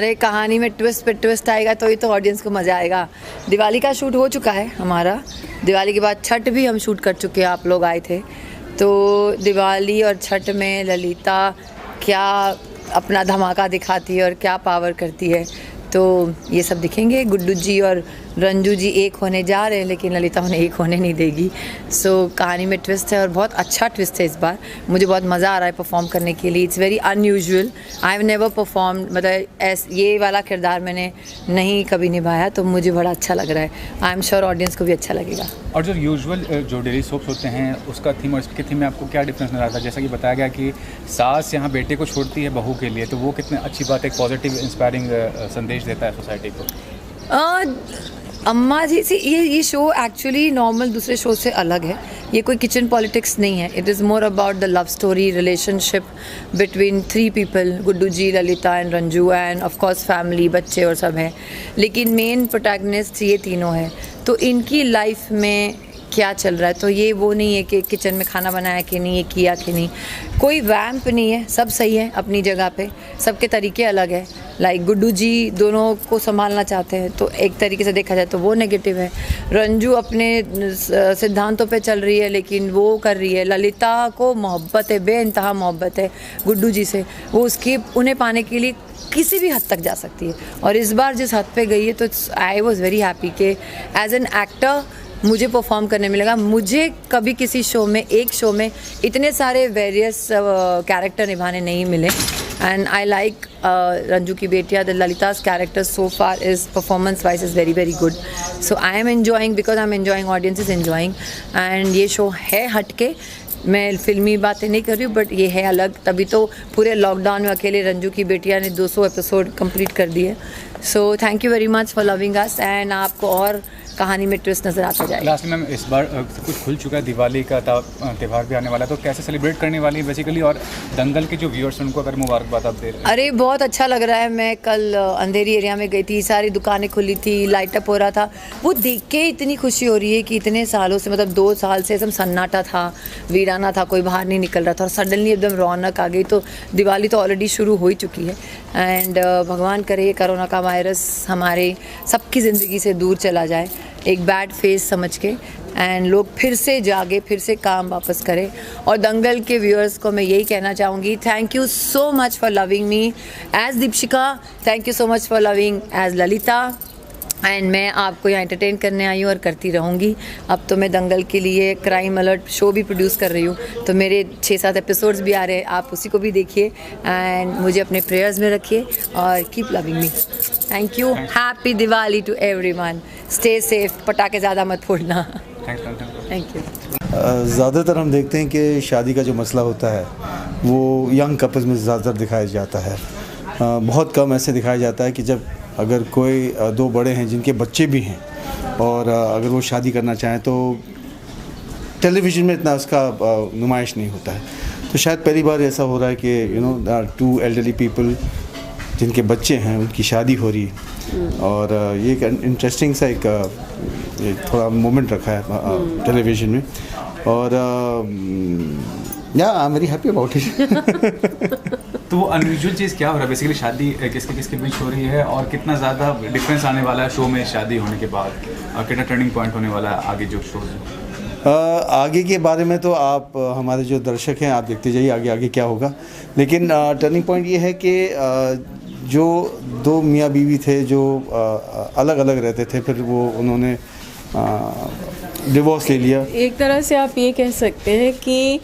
अरे कहानी में ट्विस्ट पे ट्विस्ट आएगा तो ही तो ऑडियंस को मज़ा आएगा। दिवाली का शूट हो चुका है हमारा, दिवाली के बाद छठ भी हम शूट कर चुके हैं, आप लोग आए थे। तो दिवाली और छठ में ललिता क्या अपना धमाका दिखाती है और क्या पावर करती है, तो ये सब दिखेंगे। गुड्डू जी और रंजू जी एक होने जा रहे हैं, लेकिन ललिता उन्हें एक होने नहीं देगी। सो कहानी में ट्विस्ट है और बहुत अच्छा ट्विस्ट है इस बार। मुझे बहुत मज़ा आ रहा है परफॉर्म करने के लिए। It's very unusual, I have never perform, मतलब ये वाला किरदार मैंने नहीं कभी निभाया, तो मुझे बड़ा अच्छा लग रहा है। आई एम श्योर ऑडियंस को भी अच्छा लगेगा। और जो यूजुअल जो डेली सोप्स होते हैं उसका थीम और इसके थीम में आपको क्या डिफरेंस नजर आता है? जैसा कि बताया गया कि सास यहाँ बेटे को छोड़ती है बहू के लिए, तो वो कितनी अच्छी बात है, एक पॉजिटिव इंस्पायरिंग संदेश देता है सोसाइटी को। अम्मा जी से ये शो एक्चुअली नॉर्मल दूसरे शो से अलग है। ये कोई किचन पॉलिटिक्स नहीं है। It is more about the love story, relationship between 3 people, Guddu ji, Lalita and Ranju, and of course family, बच्चे और सब हैं। लेकिन मेन प्रोटैगनिस्ट ये तीनों हैं, तो इनकी लाइफ में क्या चल रहा है। तो ये वो नहीं है कि किचन में खाना बनाया कि नहीं, ये किया कि नहीं, कोई वैम्प नहीं है, सब सही है अपनी जगह पे, सबके तरीके अलग है। लाइक गुड्डू जी दोनों को संभालना चाहते हैं, तो एक तरीके से देखा जाए तो वो नेगेटिव है। रंजू अपने सिद्धांतों पे चल रही है, लेकिन वो कर रही है। ललिता को मोहब्बत है, बेइंतहा मोहब्बत है गुड्डू जी से, वो उसकी उन्हें पाने के लिए किसी भी हद तक जा सकती है। और इस बार जिस हद पे गई है, तो आई वॉज वेरी हैप्पी कि एज एन एक्टर मुझे परफॉर्म करने मिलेगा। मुझे कभी किसी शो में, एक शो में इतने सारे वेरियस कैरेक्टर निभाने नहीं मिले। एंड आई लाइक रंजू की बेटिया, the Lalita's character so far is performance wise is very very good. So I am enjoying because I am enjoying, audience is enjoying. And ये शो है हटके, मैं फिल्मी बातें नहीं कर रही हूँ, बट ये है अलग। तभी तो पूरे लॉकडाउन में अकेले रंजू की बेटिया ने 200 एपिसोड कंप्लीट कर दिए। So thank you very much for loving us, and आपको और कहानी में ट्विस्ट नजर आता जाएगा। लास्ट में मैम, इस बार सब कुछ खुल चुका है, दिवाली का त्यौहार भी आने वाला है, तो कैसे सेलिब्रेट करने वाली है बेसिकली? और दंगल के जो व्यूअर्स हैं उनको अगर मुबारकबाद आप दे रहे हैं। अरे बहुत अच्छा लग रहा है। मैं कल अंधेरी एरिया में गई थी, सारी दुकानें खुली थी, लाइट अप हो रहा था। वो देख के इतनी खुशी हो रही है कि इतने सालों से, मतलब 2 साल से एकदम सन्नाटा था, वीराना था, कोई बाहर नहीं निकल रहा था, और सडनली एकदम रौनक आ गई। तो दिवाली तो ऑलरेडी शुरू हो ही चुकी है। एंड भगवान करे ये कोरोना का वायरस हमारे सबकी ज़िंदगी से दूर चला जाए, एक बैड फेज समझ के, एंड लोग फिर से जागे, फिर से काम वापस करें। और दंगल के व्यूअर्स को मैं यही कहना चाहूँगी, thank you so much for loving me as Deepshika, thank you so much for loving as Lalita. And मैं आपको यहाँ एंटरटेन करने आई हूँ और करती रहूँगी। अब तो मैं दंगल के लिए क्राइम अलर्ट शो भी प्रोड्यूस कर रही हूँ, तो मेरे 6-7 एपिसोड्स भी आ रहे हैं, आप उसी को भी देखिए। एंड मुझे अपने प्रेयर्स में रखिए और keep loving me. Thank you, happy Diwali to everyone, stay safe, पटाखे ज़्यादा मत फोड़ना। Thank you. ज़्यादातर हम देखते हैं कि शादी का जो मसला होता है वो यंग कपल्स में ज़्यादातर दिखाया जाता है। बहुत कम ऐसे दिखाया जाता है कि जब अगर कोई 2 बड़े हैं जिनके बच्चे भी हैं और अगर वो शादी करना चाहें, तो टेलीविज़न में इतना उसका नुमाइश नहीं होता है। तो शायद पहली बार ऐसा हो रहा है कि 2 एल्डरली पीपल जिनके बच्चे हैं उनकी शादी हो रही है। और ये एक इंटरेस्टिंग सा एक थोड़ा मोमेंट रखा है टेलीविज़न में। और या आई am very happy about it. तो वो अनयूजुअल चीज़ क्या हो रहा है बेसिकली? शादी किसके किसके बीच हो रही है और कितना ज़्यादा डिफरेंस आने वाला है शो में शादी होने के बाद, और कितना टर्निंग पॉइंट होने वाला है आगे जो शो है? आगे के बारे में तो आप हमारे जो दर्शक हैं आप देखते जाइए आगे आगे क्या होगा। लेकिन टर्निंग पॉइंट ये है कि जो 2 मियाँ बीवी थे जो अलग अलग रहते थे, फिर वो उन्होंने डिवोर्स ले लिया। एक तरह से आप ये कह सकते हैं कि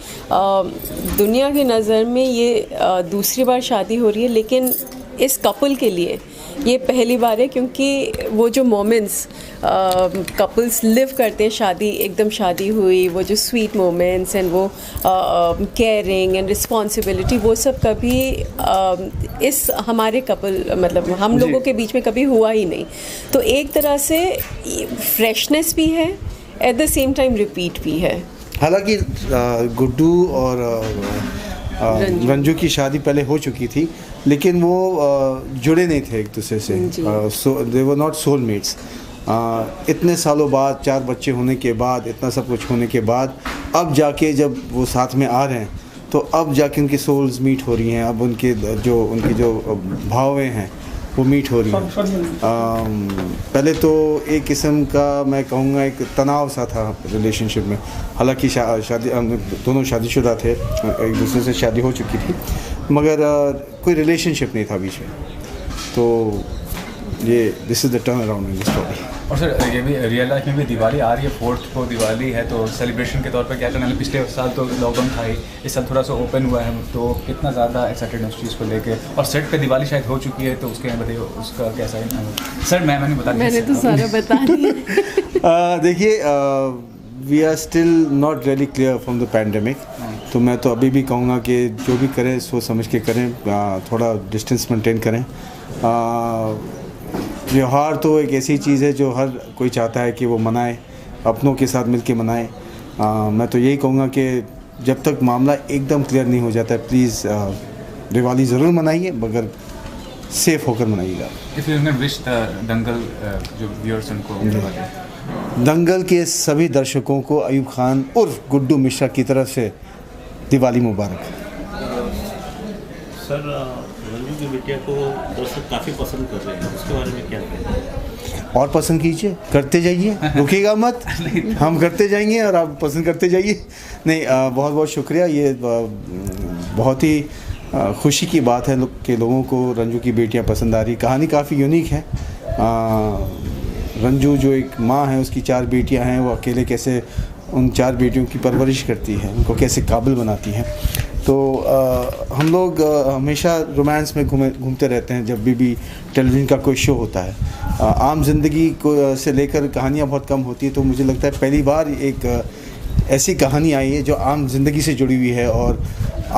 दुनिया की नज़र में ये दूसरी बार शादी हो रही है, लेकिन इस कपल के लिए ये पहली बार है, क्योंकि वो जो मोमेंट्स कपल्स लिव करते हैं, शादी एकदम शादी हुई, वो जो स्वीट मोमेंट्स एंड वो केयरिंग एंड रिस्पॉन्सिबिलिटी, वो सब कभी इस हमारे कपल, मतलब हम लोगों के बीच में कभी हुआ ही नहीं। तो एक तरह से फ्रेशनेस भी है, at the same time repeat भी है। हालांकि गुड्डू और रंजू की शादी पहले हो चुकी थी, लेकिन वो जुड़े नहीं थे एक दूसरे से, दे वर नॉट सोलमेट्स। इतने सालों बाद, 4 बच्चे होने के बाद, इतना सब कुछ होने के बाद, अब जाके जब वो साथ में आ रहे हैं, तो अब जाके उनकी सोल्स मीट हो रही हैं। अब उनकी जो भावें हैं वो मीट हो रही है। पहले तो एक किस्म का मैं कहूँगा एक तनाव सा था रिलेशनशिप में, हालांकि शादी दोनों शादीशुदा थे, एक दूसरे से शादी हो चुकी थी, मगर कोई रिलेशनशिप नहीं था बीच में। तो ये this is the turn around in the story. और सर ये भी रियल लाइफ में भी दिवाली आ रही है, 4th को दिवाली है, तो सेलिब्रेशन के तौर पर क्या करना है? पिछले साल तो लॉकडाउन था ही, इस साल थोड़ा सा ओपन हुआ है, तो कितना ज़्यादा एक्साइटेड है उस चीज़ को लेके? और सेट पे दिवाली शायद हो चुकी है, तो उसके बताइए उसका कैसा है? सर मैंने बता दिया। मैंने तो सारा बता दिया। देखिए, we are still not really clear from the pandemic, तो मैं तो अभी भी कहूँगा कि जो भी करें सोच समझ के करें, थोड़ा डिस्टेंस मेंटेन करें। त्यौहार तो एक ऐसी चीज़ है जो हर कोई चाहता है कि वो मनाए, अपनों के साथ मिलके मनाए। मैं तो यही कहूँगा कि जब तक मामला एकदम क्लियर नहीं हो जाता है, प्लीज़ दिवाली ज़रूर मनाइए, मगर सेफ होकर मनाइएगा। इफ यू कैन विश दंगल जो व्यूअर्स उनको, दंगल के सभी दर्शकों को अयूब खान उर्फ गुड्डू मिश्रा की तरफ से दिवाली मुबारक। सर रंजू की बिटिया को दर्शक काफ़ी पसंद कर रहे हैं, उसके बारे में क्या कहते हैं? और पसंद कीजिए, करते जाइए, रुकिएगा मत, हम करते जाएंगे और आप पसंद करते जाइए। नहीं, बहुत बहुत शुक्रिया। ये बहुत ही खुशी की बात है कि लोगों को रंजू की बेटियां पसंद आ रही। कहानी काफ़ी यूनिक है। रंजू जो एक माँ है, उसकी 4 बेटियां हैं, वो अकेले कैसे उन 4 बेटियों की परवरिश करती है, उनको कैसे काबिल बनाती है। तो हम लोग हमेशा रोमांस में घूमते रहते हैं जब भी टेलीविज़न का कोई शो होता है। आम जिंदगी को से लेकर कहानियाँ बहुत कम होती है, तो मुझे लगता है पहली बार एक ऐसी कहानी आई है जो आम जिंदगी से जुड़ी हुई है और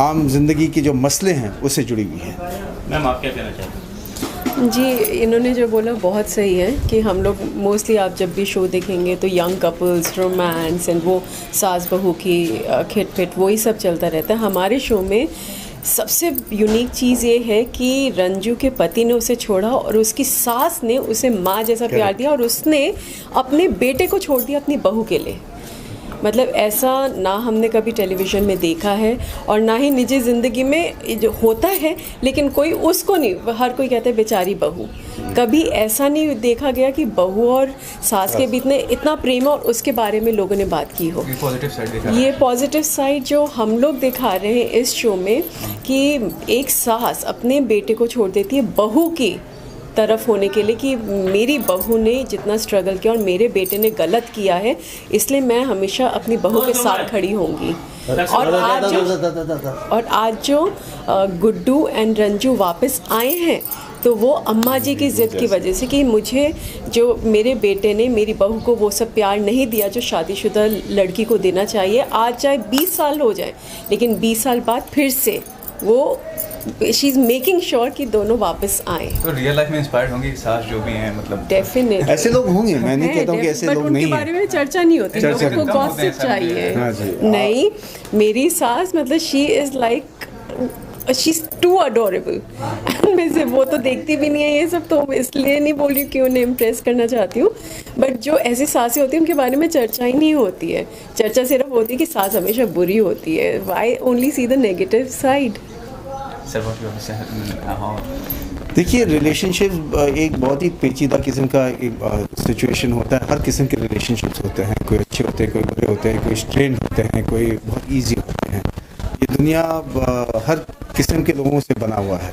आम जिंदगी के जो मसले हैं उससे जुड़ी हुई है। मैम आप क्या कहना चाहते हैं? जी, इन्होंने जो बोला बहुत सही है कि हम लोग मोस्टली आप जब भी शो देखेंगे तो यंग कपल्स, रोमांस एंड वो सास बहू की खिट-पिट वही सब चलता रहता है। हमारे शो में सबसे यूनिक चीज़ ये है कि रंजू के पति ने उसे छोड़ा और उसकी सास ने उसे माँ जैसा प्यार दिया और उसने अपने बेटे को छोड़ दिया अपनी बहू के लिए। मतलब ऐसा ना हमने कभी टेलीविज़न में देखा है और ना ही निजी ज़िंदगी में जो होता है, लेकिन कोई उसको नहीं, हर कोई कहता है बेचारी बहू। कभी ऐसा नहीं देखा गया कि बहू और सास के बीच में इतना प्रेम और उसके बारे में लोगों ने बात की हो। ये पॉजिटिव साइड जो हम लोग दिखा रहे हैं इस शो में कि एक सास अपने बेटे को छोड़ देती है बहू की तरफ होने के लिए कि मेरी बहू ने जितना स्ट्रगल किया और मेरे बेटे ने गलत किया है, इसलिए मैं हमेशा अपनी बहू के साथ खड़ी होंगी। और आज जो गुड्डू एंड रंजू वापस आए हैं तो वो अम्मा जी की ज़िद की वजह से कि मुझे जो मेरे बेटे ने मेरी बहू को वो सब प्यार नहीं दिया जो शादीशुदा लड़की को देना चाहिए। आज चाहे 20 साल हो जाए, लेकिन 20 साल बाद फिर से वो शी इज़ मेकिंग श्योर कि दोनों वापस आए। तो रियल लाइफ में इंस्पायर्ड होंगी सास जो भी हैं, मतलब डेफिनेटली ऐसे लोग होंगे, मैं नहीं कहता हूँ कि ऐसे लोग नहीं हैं, बारे में चर्चा नहीं होती, चर्चा लोगों को गॉसिप चाहिए। हाँ जी। नहीं, मेरी सास मतलब she is like she is too adorable. मैं से वो तो देखती भी नहीं है ये सब, तो इसलिए नहीं बोल रही कि उन्हें इम्प्रेस करना चाहती हूँ। बट जो ऐसी सासें होती हैं उनके बारे में चर्चा ही नहीं होती है। चर्चा सिर्फ होती है कि सास हमेशा बुरी होती है। Why only see the negative side. देखिए, रिलेशनशिप एक बहुत ही पेचीदा किस्म का एक सिचुएशन होता है। हर किस्म के रिलेशनशिप्स होते हैं, कोई अच्छे होते हैं, कोई बुरे होते हैं, कोई स्ट्रेन होते हैं, कोई बहुत इजी होते हैं। ये दुनिया हर किस्म के लोगों से बना हुआ है।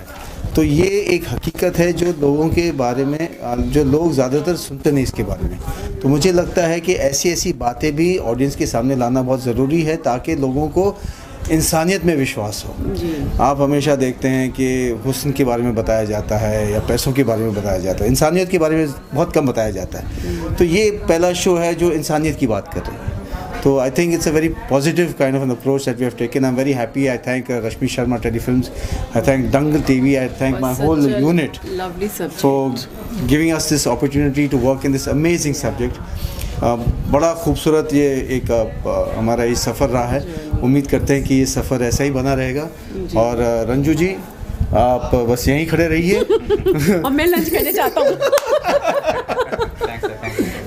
तो ये एक हकीकत है जो लोगों के बारे में, जो लोग ज़्यादातर सुनते नहीं इसके बारे में। तो मुझे लगता है कि ऐसी ऐसी बातें भी ऑडियंस के सामने लाना बहुत ज़रूरी है ताकि लोगों को इंसानियत में विश्वास हो। आप हमेशा देखते हैं कि हुस्न के बारे में बताया जाता है या पैसों के बारे में बताया जाता है, इंसानियत के बारे में बहुत कम बताया जाता है। तो ये पहला शो है जो इंसानियत की बात कर रहे हैं। तो I think it's a very positive kind of an approach that we have taken. I am very happy. I thank Rashmi Sharma telefilms, I thank Dangal TV, I thank my whole unit for giving us this opportunity to work in this amazing subject. बड़ा खूबसूरत ये एक हमारा ये सफ़र रहा है। उम्मीद करते हैं कि ये सफ़र ऐसा ही बना रहेगा। और रंजू जी, आप बस यहीं खड़े रहिए और मैं लंच करने जाता हूँ।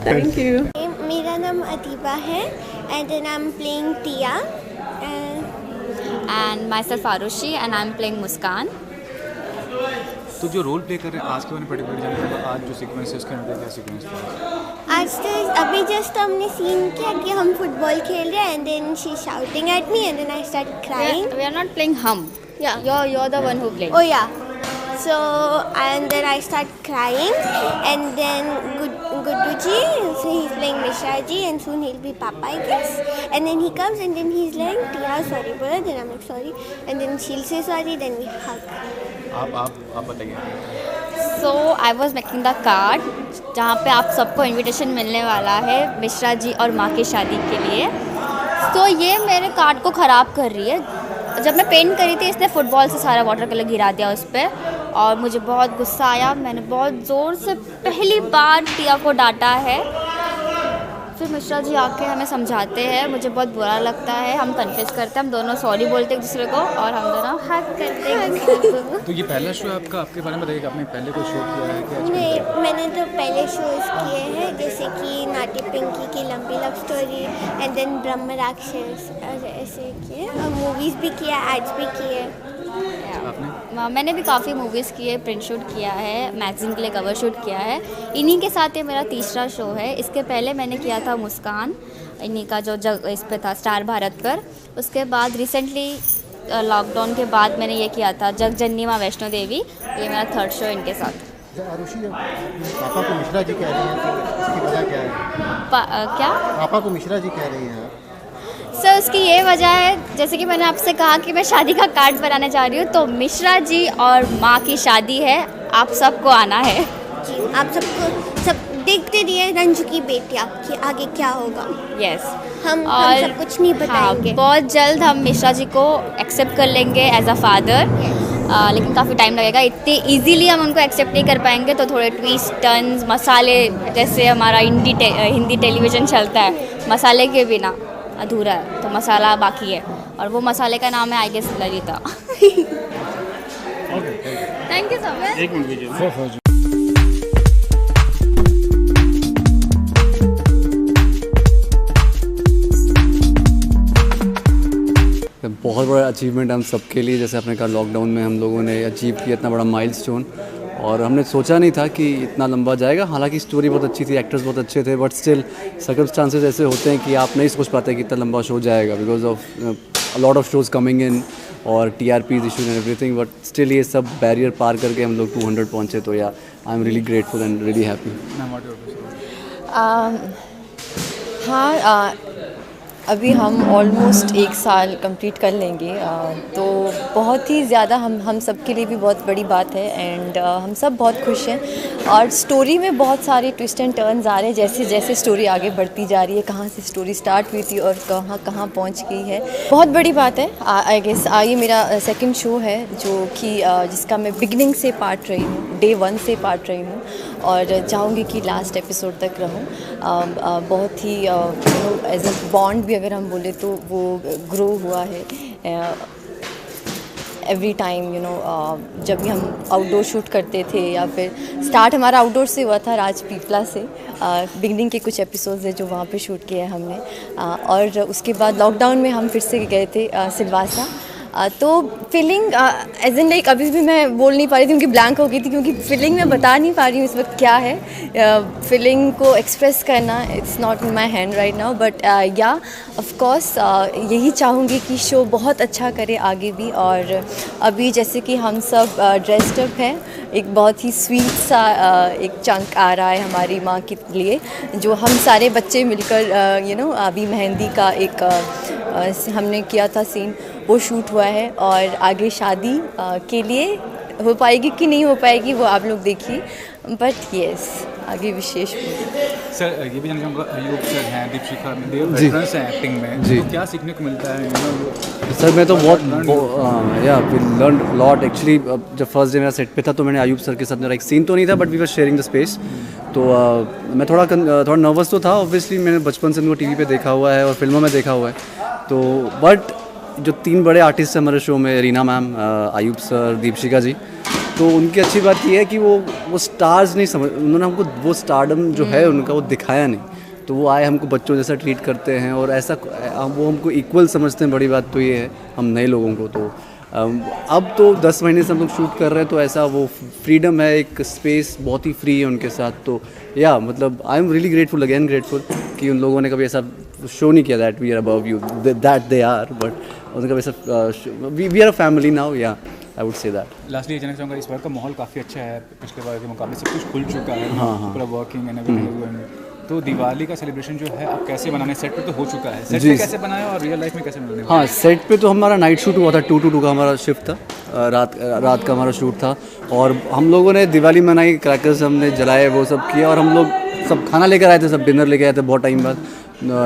Thank you. मेरा नाम अतीबा है and then I'm playing Tia. And myself Arushi and I'm playing Muskan. तो जो रोल प्ले कर रहे हैं आज के बारे में पर्टिकुलर जानते हैं, आज जो सीक्वेंस है उसके अंदर क्या सीक्वेंस था? आज तो अभी जस्ट हमने सीन किया कि हम फुटबॉल खेल रहे हैं and then she shouting at me and then I start crying. We are not playing hum. Yeah. You're the one who played. Oh yeah. So and then I start crying and then Gudduji, so he's playing Mishra ji and soon he'll be Papa I guess. And then he comes and then he's like, Tia sorry bola, then I'm like sorry. And then she'll say sorry, then we hug. आप बताइए. So I was making the card जहाँ पे आप सबको invitation मिलने वाला है मिश्रा जी और माँ की शादी के लिए. तो ये मेरे कार्ड को ख़राब कर रही है. जब मैं पेंट करी थी इसने फुटबॉल से सारा वाटर कलर गिरा दिया उस पर और मुझे बहुत गुस्सा आया. मैंने बहुत ज़ोर से पहली बार टिया को डांटा है. फिर मिश्रा जी आके हमें समझाते हैं, मुझे बहुत बुरा लगता है. हम कन्फेस करते हैं, हम दोनों सॉरी बोलते हैं एक दूसरे को और हम दोनों हग करते हैं. तो ये पहला शो आपका, आपके बारे में बताइए कि आपने पहले कोई शो किया है क्या? नहीं, मैंने तो पहले शोज किए हैं जैसे कि नाटी पिंकी की लंबी लव स्टोरी एंड देन ब्रह्म राक्षस ऐसे किए और मूवीज़ भी किया, एड्स भी किए. मैंने भी काफ़ी मूवीज़ किए, प्रिंट शूट किया है, मैगज़ीन के लिए कवर शूट किया है. इन्हीं के साथ ये मेरा तीसरा शो है. इसके पहले मैंने किया था मुस्कान, इन्हीं का जो जग इस पे था स्टार भारत पर. उसके बाद रिसेंटली लॉकडाउन के बाद मैंने ये किया था जग जननी माँ वैष्णो देवी. ये मेरा थर्ड शो इनके साथ. आरुषि, पापा को मिश्रा जी कह रही हैं, तो इसकी वजह क्या है? क्या पापा को मिश्रा जी कह रही हैं? सर उसकी ये वजह है, जैसे कि मैंने आपसे कहा कि मैं शादी का कार्ड बनाने जा रही हूँ, तो मिश्रा जी और माँ की शादी है, आप सबको आना है. जी, आप सबको सब देखते रहिए रंजू की बेटियाँ कि आगे क्या होगा. यस. हम और सब कुछ नहीं बताएंगे. बहुत जल्द हम मिश्रा जी को एक्सेप्ट कर लेंगे एज अ फादर. लेकिन काफ़ी टाइम लगेगा. इतने इजीली हम उनको एक्सेप्ट नहीं कर पाएंगे, तो थोड़े ट्विस्ट टर्न्स मसाले, जैसे हमारा हिंदी टेलीविज़न चलता है, मसाले के बिना अधूरा है, तो मसाला बाकी है और वो मसाले का नाम है I guess Lalita. Thank you so much. एक मिनट लीजिए. बहुत बड़ा अचीवमेंट हम सबके लिए. जैसे आपने कहा लॉकडाउन में हम लोगों ने अचीव किया इतना बड़ा माइलस्टोन, और हमने सोचा नहीं था कि इतना लंबा जाएगा. हालांकि स्टोरी बहुत अच्छी थी, एक्टर्स बहुत अच्छे थे, बट स्टिल सर्कमस्टांसेस ऐसे होते हैं कि आप नहीं सोच पाते कि इतना लंबा शो जाएगा because of a lot of shows coming in और TRPs issues and everything. But still ये सब बैरियर पार करके हम लोग 200 पहुँचे. तो या आई am really grateful and really happy. हाँ, अभी हम ऑलमोस्ट 1 साल कंप्लीट कर लेंगे. तो बहुत ही ज़्यादा हम सब के लिए भी बहुत बड़ी बात है एंड हम सब बहुत खुश हैं. और स्टोरी में बहुत सारे ट्विस्ट एंड टर्न्स आ रहे हैं जैसे जैसे स्टोरी आगे बढ़ती जा रही है. कहाँ से स्टोरी स्टार्ट हुई थी और कहाँ पहुँच गई है, बहुत बड़ी बात है. आई गेस ये मेरा सेकंड शो है जो कि जिसका मैं बिगनिंग से पार्ट रही हूँ, डे 1 से पार्ट रही हूँ और चाहूँगी कि लास्ट एपिसोड तक रहूँ. बहुत ही एज अ बॉन्ड भी अगर हम बोले तो वो ग्रो हुआ है एवरी टाइम. जब भी हम आउटडोर शूट करते थे या फिर स्टार्ट हमारा आउटडोर से हुआ था राजपीपला से. बिगनिंग के कुछ एपिसोड्स है जो वहाँ पे शूट किए हैं हमने. और उसके बाद लॉकडाउन में हम फिर से गए थे सिलवासा. तो फीलिंग एज इन लाइक अभी भी मैं बोल नहीं पा रही थी क्योंकि ब्लैंक हो गई थी, क्योंकि फीलिंग मैं बता नहीं पा रही हूँ इस वक्त क्या है. फीलिंग को एक्सप्रेस करना it's not in my hand right now. But या ऑफ कोर्स यही चाहूँगी कि शो बहुत अच्छा करे आगे भी. और अभी जैसे कि हम सब ड्रेस्ड अप हैं, एक बहुत ही स्वीट सा एक चंक आ रहा है हमारी माँ के लिए, जो हम सारे बच्चे मिलकर अभी मेहंदी का एक हमने किया था सीन, वो शूट हुआ है. और आगे शादी के लिए हो पाएगी कि नहीं हो पाएगी वो आप लोग देखिए. बट येस, आगे विशेष सर ये भी जानना चाहूँगा, अयूब सर हैं, दीपशिखा में, देव वेटरन्स हैं एक्टिंग में, तो क्या सीखने को मिलता है? सर मैं तो बहुत वी लर्न लॉट एक्चुअली. जब फर्स्ट डे मेरा सेट पे था तो मैंने अयूब सर के साथ, मेरा एक सीन तो नहीं था but we were sharing the space. तो मैं थोड़ा नर्वस तो था. ऑब्वियसली मैंने बचपन से उनको टीवी पे देखा हुआ है और फिल्मों में देखा हुआ है. तो बट जो 3 बड़े आर्टिस्ट हैं हमारे शो में, रीना मैम, अयूब सर, दीपशिखा जी, तो उनकी अच्छी बात ये है कि वो स्टार्स नहीं समझ, उन्होंने हमको वो स्टारडम जो है उनका वो दिखाया नहीं. तो वो आए हमको बच्चों जैसा ट्रीट करते हैं और ऐसा वो हमको इक्वल समझते हैं. बड़ी बात तो ये है हम नए लोगों को. तो अब तो 10 महीने से हम लोग शूट कर रहे हैं, तो ऐसा वो फ्रीडम है, एक स्पेस बहुत ही फ्री है उनके साथ। तो या मतलब I am really grateful, again grateful कि उन लोगों ने कभी ऐसा शो नहीं किया that we are above you, that they are, but उन्होंने कभी ऐसा we are a family now, या I would say that. Lastly ये जानना चाहूँगा, इस बार का माहौल काफ़ी अच्छा है, पिछले बार के मुकाबले सब कुछ खुल चुका है, हाँ। पूरा वर्किंग एंड एवरीथिंग। तो दिवाली का सेलिब्रेशन जो है आप कैसे बनाने, सेट पे तो हो चुका है, सेट पे कैसे बनाया और रियल लाइफ में कैसे बनाने? हाँ, सेट पे तो हमारा नाइट शूट हुआ था, 2 to 2 का हमारा शिफ्ट था, रात का हमारा शूट था, और हम लोगों ने दिवाली मनाई, क्रैकर्स हमने जलाए, वो सब किया, और हम लोग सब खाना लेकर आए थे, सब डिनर लेके आए थे बहुत टाइम बाद,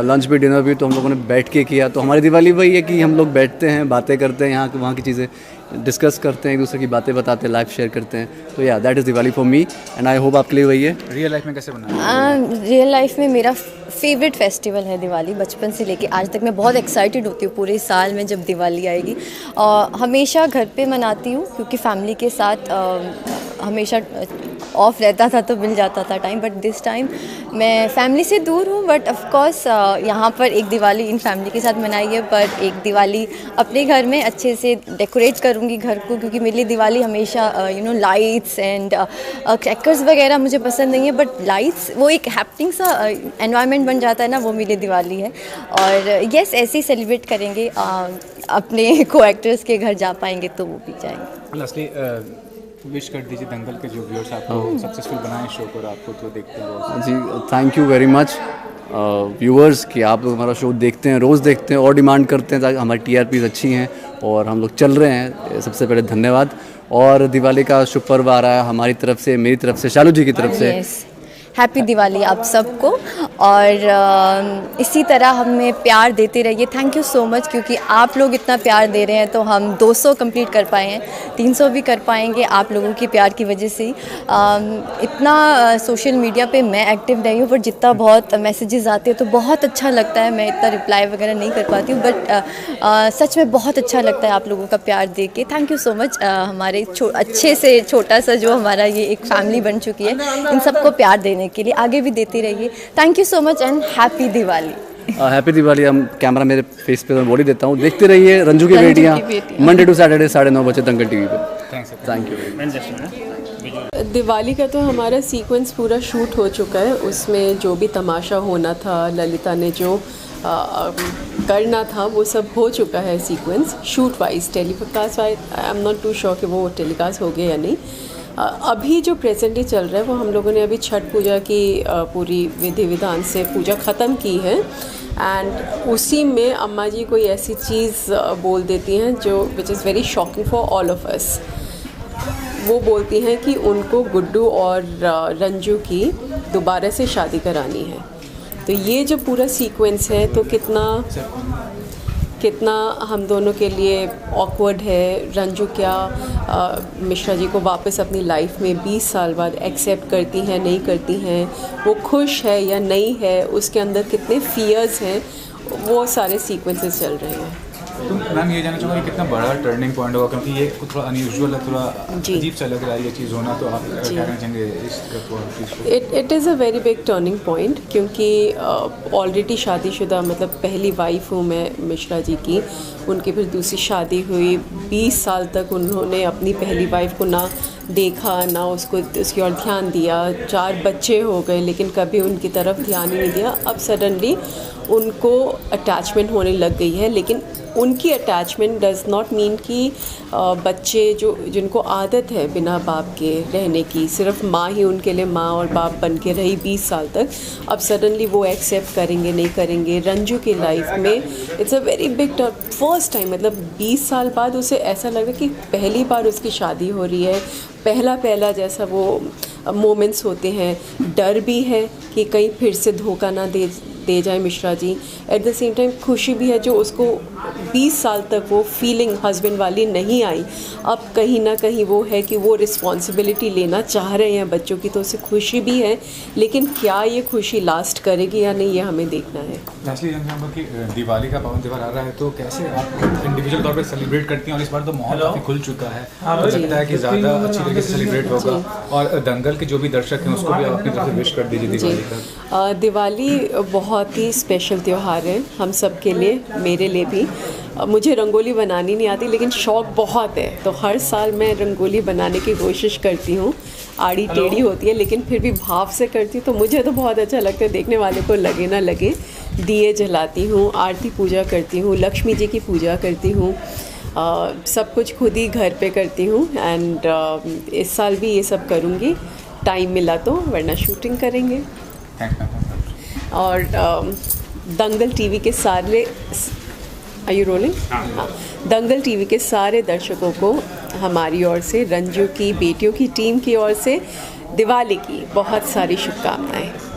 लंच भी डिनर भी, तो हम लोगों ने बैठ के किया। तो हमारी दिवाली वही है कि हम लोग बैठते हैं, बातें करते हैं, यहाँ वहाँ की चीज़ें डिस्कस करते हैं, एक दूसरे की बातें बताते हैं, लाइफ शेयर करते हैं। तो या that is Diwali for me, and I hope आपके लिए वही है। रियल लाइफ में कैसे बनाया? रियल लाइफ में मेरा फेवरेट फेस्टिवल है दिवाली, बचपन से लेके आज तक मैं बहुत एक्साइटेड होती हूँ पूरे साल में जब दिवाली आएगी। हमेशा घर पे मनाती हूँ क्योंकि फैमिली के साथ हमेशा ऑफ रहता था तो मिल जाता था टाइम, बट दिस टाइम मैं फैमिली से दूर हूँ, बट ऑफ कोर्स यहाँ पर एक दिवाली इन फैमिली के साथ मनाई है, पर एक दिवाली अपने घर में अच्छे से डेकोरेट करूँगी घर को, क्योंकि मेरे लिए दिवाली हमेशा लाइट्स एंड क्रैकर्स वगैरह मुझे पसंद नहीं है, बट लाइट्स वो एक हैपनिंग सा एनवायरनमेंट बन जाता है ना, वो मेरे लिए दिवाली है। और यस, ऐसे ही सेलिब्रेट करेंगे, अपने को एक्टर्स के घर जा पाएंगे तो वो भी जाएंगे। लास्टली विश कर दीजिए दंगल के जो व्यूअर्स आपको सक्सेसफुल बनाए शो को, आपको तो देखते हैं जी, thank you very much viewers कि आप लोग हमारा शो देखते हैं, रोज़ देखते हैं और डिमांड करते हैं ताकि हमारी TRPs अच्छी हैं और हम लोग चल रहे हैं। सबसे पहले धन्यवाद। और दिवाली का शुभ पर्व आ रहा है हमारी तरफ से, मेरी तरफ से, शालू जी की तरफ से। हैप्पी दिवाली आप सबको, और इसी तरह हमें प्यार देते रहिए। थैंक यू सो मच, क्योंकि आप लोग इतना प्यार दे रहे हैं तो हम 200 कंप्लीट कर पाए हैं, 300 भी कर पाएंगे आप लोगों की प्यार की वजह से। इतना सोशल मीडिया पे मैं एक्टिव नहीं हूँ, पर जितना बहुत मैसेजेस आते हैं तो बहुत अच्छा लगता है। मैं इतना रिप्लाई वगैरह नहीं कर पाती हूँ, बट सच में बहुत अच्छा लगता है आप लोगों का प्यार देख के। Thank you so much. हमारे अच्छे से छोटा सा जो हमारा ये एक फैमिली बन चुकी है, इन सबको प्यार देने के लिए आगे भी देते रहिए। Thank you so much and happy Diwali. Happy Diwali. हम कैमरा मेरे फेस पे मैं बॉडी देता हूँ, देखते रहिए रंजू की बेटियाँ, मंडे टू सैटरडे 9:30 बजे दंगल TV पे। Thank you. दिवाली का तो हमारा सीक्वेंस पूरा शूट हो चुका है, उसमें जो भी तमाशा होना था, ललिता ने जो करना था वो सब हो चुका है sequence shoot wise. Telecast wise I am not too sure कि वो टेलीकास्ट हो गया या नहीं। अभी जो प्रेजेंटली चल रहा है वो हम लोगों ने अभी छठ पूजा की पूरी विधि विधान से पूजा ख़त्म की है, एंड उसी में अम्मा जी कोई ऐसी चीज़ बोल देती हैं जो which is very shocking for all of us. वो बोलती हैं कि उनको गुड्डू और रंजू की दोबारा से शादी करानी है। तो ये जो पूरा सीक्वेंस है तो कितना हम दोनों के लिए ऑकवर्ड है। रंजू क्या मिश्रा जी को वापस अपनी लाइफ में 20 साल बाद एक्सेप्ट करती हैं, नहीं करती हैं, वो खुश है या नहीं है, उसके अंदर कितने फियर्स हैं, वो सारे सीक्वेंसेस चल रहे हैं। तो मैम ये जानना चाहूँगा कि कितना बड़ा टर्निंग पॉइंट होगा, क्योंकि ये थोड़ा अनयूजुअल है, थोड़ा अजीब सा लग रहा है ये चीज़ होना, तो आप क्या कहना चाहेंगे इस? It is a very big turning point, क्योंकि ऑलरेडी शादीशुदा मतलब पहली वाइफ हूँ मैं मिश्रा जी की, उनकी फिर दूसरी शादी हुई, 20 साल तक उन्होंने अपनी पहली वाइफ को ना देखा, ना उसको उसकी ओर ध्यान दिया, 4 बच्चे हो गए लेकिन कभी उनकी तरफ ध्यान ही नहीं दिया। अब सडनली उनको अटैचमेंट होने लग गई है, लेकिन उनकी अटैचमेंट डज़ नॉट मीन कि बच्चे जिनको आदत है बिना बाप के रहने की, सिर्फ माँ ही उनके लिए माँ और बाप बन के रही 20 साल तक, अब सडनली वो एक्सेप्ट करेंगे नहीं करेंगे। रंजू की लाइफ में it's a very big first time, मतलब 20 साल बाद उसे ऐसा लगा कि पहली बार उसकी शादी हो रही है, पहला जैसा वो मोमेंट्स होते हैं। डर भी है कि कहीं फिर से धोखा ना दे जाए Mishra ji, at the same time खुशी भी है जो उसको 20 साल तक वो फीलिंग हस्बैंड वाली नहीं आई, अब कहीं ना कहीं वो है कि वो रिस्पॉन्सिबिलिटी लेना चाह रहे हैं बच्चों की, तो उसे खुशी भी है, लेकिन क्या ये खुशी लास्ट करेगी या नहीं ये हमें देखना है। लास्टली कि दिवाली का पावन त्यौहार आ रहा है, तो कैसे आप इंडिविजुअल तौर पर सेलिब्रेट करती हैं, और इस बार तो माहौल काफ़ी खुल चुका है, तो लगता है कि ज़्यादा अच्छी तरीके से सेलिब्रेट होगा, और दंगल के जो भी दर्शक हैं उसको भी आप अपनी तरफ से विश कर दीजिए दिवाली का। दिवाली बहुत ही स्पेशल त्यौहार है हम सब के लिए, मेरे लिए भी। मुझे रंगोली बनानी नहीं आती, लेकिन शौक़ बहुत है, तो हर साल मैं रंगोली बनाने की कोशिश करती हूँ। आड़ी टेढ़ी होती है लेकिन फिर भी भाव से करती हूँ, तो मुझे तो बहुत अच्छा लगता है, देखने वाले को लगे ना लगे। दिए जलाती हूँ, आरती पूजा करती हूँ, लक्ष्मी जी की पूजा करती हूँ, सब कुछ खुद ही घर पे करती हूँ। एंड इस साल भी ये सब करूँगी, टाइम मिला तो, वरना शूटिंग करेंगे। और दंगल टीवी के सारे, आर यू रोलिंग? हाँ, दंगल टीवी के सारे दर्शकों को हमारी ओर से, रंजू की बेटियों की टीम की ओर से दिवाली की बहुत सारी शुभकामनाएं।